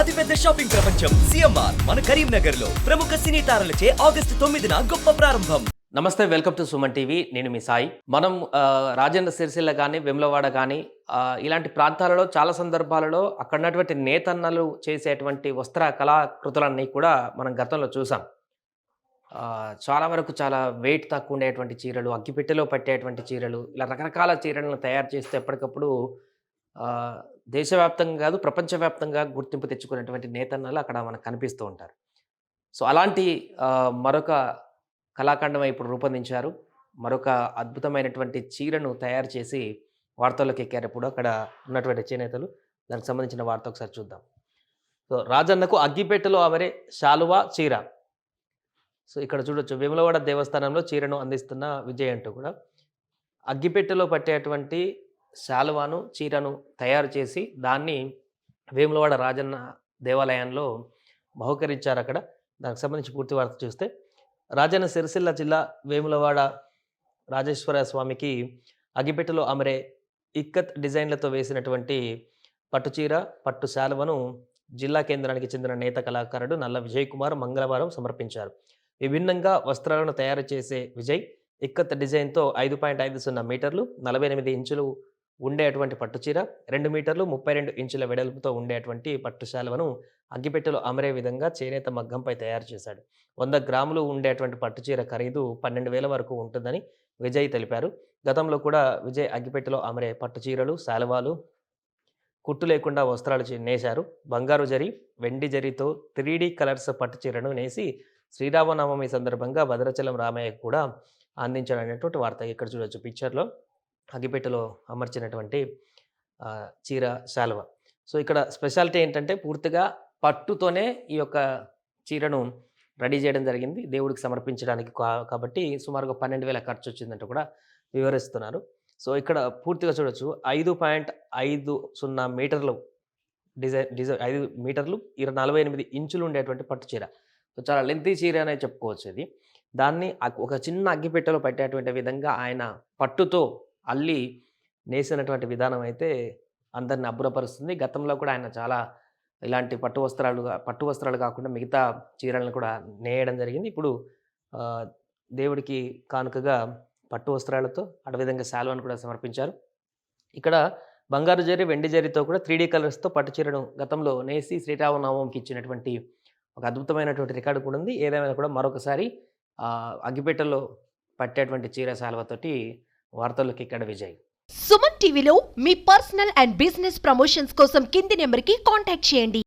అతిపెద్ద షాపింగ్ ప్రపంచం సిఎంఆర్ మన కరీంనగర్ లో ప్రముఖ సినీ తారలచే ఆగస్టు 9న గొప్ప ప్రారంభం. నమస్తే, వెల్కమ్ టు సుమన్ టీవీ. నేను మీ సాయి. మనం రాజన్న సిరిసిల్ల కానీ, వెమ్లవాడ కానీ ఇలాంటి ప్రాంతాలలో చాలా సందర్భాలలో అక్కడ ఉన్నటువంటి నేతన్నలు చేసేటువంటి వస్త్ర కళాకృతులన్నీ కూడా మనం గతంలో చూసాం. చాలా వరకు చాలా వెయిట్ తక్కువ ఉండేటువంటి చీరలు, అగ్గిపెట్టెలో పట్టేటువంటి చీరలు, ఇలా రకరకాల చీరలను తయారు చేస్తే ఎప్పటికప్పుడు దేశవ్యాప్తంగా కాదు, ప్రపంచవ్యాప్తంగా గుర్తింపు తెచ్చుకునేటువంటి నేతన్నలు అక్కడ మనకు కనిపిస్తూ ఉంటారు. సో అలాంటి మరొక కళాఖండం ఇప్పుడు రూపొందించారు. మరొక అద్భుతమైనటువంటి చీరను తయారు చేసి వార్తల్లోకి ఎక్కారు ఇప్పుడు అక్కడ ఉన్నటువంటి చేనేతలు. దానికి సంబంధించిన వార్త ఒకసారి చూద్దాం. సో రాజన్నకు అగ్గిపెట్టెలో అమరే శాలువా చీర. సో ఇక్కడ చూడొచ్చు, వేములవాడ దేవస్థానంలో చీరను అందిస్తున్న విజయ్ అంటూ కూడా అగ్గిపెట్టెలో పట్టేటువంటి శాలువాను, చీరను తయారు చేసి దాన్ని వేములవాడ రాజన్న దేవాలయంలో బహుకరించారు అక్కడ. దానికి సంబంధించి పూర్తి వార్త చూస్తే, రాజన్న సిరిసిల్ల జిల్లా వేములవాడ రాజేశ్వర స్వామికి అగ్గిపెట్టెలో అమరే ఇక్కత్ డిజైన్లతో వేసినటువంటి పట్టుచీర, పట్టు శాలువను జిల్లా కేంద్రానికి చెందిన నేత కళాకారుడు నల్ల విజయ్ కుమార్ మంగళవారం సమర్పించారు. విభిన్నంగా వస్త్రాలను తయారు చేసే విజయ్ ఇక్కత్ డిజైన్తో 5.50 మీటర్లు 48 ఇంచులు ఉండేటువంటి పట్టుచీర, 2 మీటర్లు 32 ఇంచుల వెడల్పుతో ఉండేటువంటి పట్టు శాలువను అగ్గిపెట్టెలో అమరే విధంగా చేనేత మగ్గంపై తయారు చేశాడు. 100 గ్రాములు ఉండేటువంటి పట్టుచీర ఖరీదు 12,000 వరకు ఉంటుందని విజయ్ తెలిపారు. గతంలో కూడా విజయ్ అగ్గిపెట్టెలో అమరే పట్టుచీరలు, శాలువాలు కుట్టు లేకుండా వస్త్రాలు నేశారు. బంగారు జరి, వెండి జరితో 3D కలర్స్ పట్టుచీరను నేసి శ్రీరామనవమి సందర్భంగా భద్రాచలం రామయ్య కూడా అందించాడు అనేటువంటి వార్త ఇక్కడ చూడొచ్చు. పిక్చర్లో అగ్గిపెట్టెలో అమర్చినటువంటి చీర, శాలువ. సో ఇక్కడ స్పెషాలిటీ ఏంటంటే పూర్తిగా పట్టుతోనే ఈ యొక్క చీరను రెడీ చేయడం జరిగింది దేవుడికి సమర్పించడానికి కాబట్టి సుమారుగా 12,000 ఖర్చు వచ్చిందంటూ కూడా వివరిస్తున్నారు. సో ఇక్కడ పూర్తిగా చూడొచ్చు, 5.50 మీటర్లు డిజైన్ 5 మీటర్లు 48 ఇంచులు ఉండేటువంటి పట్టు చీర. సో చాలా లెంతీ చీర అనే చెప్పుకోవచ్చు ఇది. దాన్ని ఒక చిన్న అగ్గిపెట్టెలో పట్టేటువంటి విధంగా ఆయన పట్టుతో అల్లి నేసినటువంటి విధానం అయితే అందరిని అబ్బురపరుస్తుంది. గతంలో కూడా ఆయన చాలా ఇలాంటి పట్టు వస్త్రాలు కాకుండా మిగతా చీరలను కూడా నేయడం జరిగింది. ఇప్పుడు దేవుడికి కానుకగా పట్టు వస్త్రాలతో అదేవిధంగా శాలువాను కూడా సమర్పించారు. ఇక్కడ బంగారు జరి, వెండి జరితో కూడా 3D కలర్స్తో పట్టు చీరను గతంలో నేసి శ్రీరామనవమికి ఇచ్చినటువంటి ఒక అద్భుతమైనటువంటి రికార్డు కూడా ఉంది. ఏదేమైనా కూడా మరొకసారి అగ్గిపెట్టెలో పట్టేటువంటి చీర, శాలువతోటి వార్తల్లోకి ఇక్కడ విజయ్. సుమన్ టీవీలో మీ పర్సనల్ అండ్ బిజినెస్ ప్రమోషన్స్ కోసం కింది నెంబర్కి కాంటాక్ట్ చేయండి.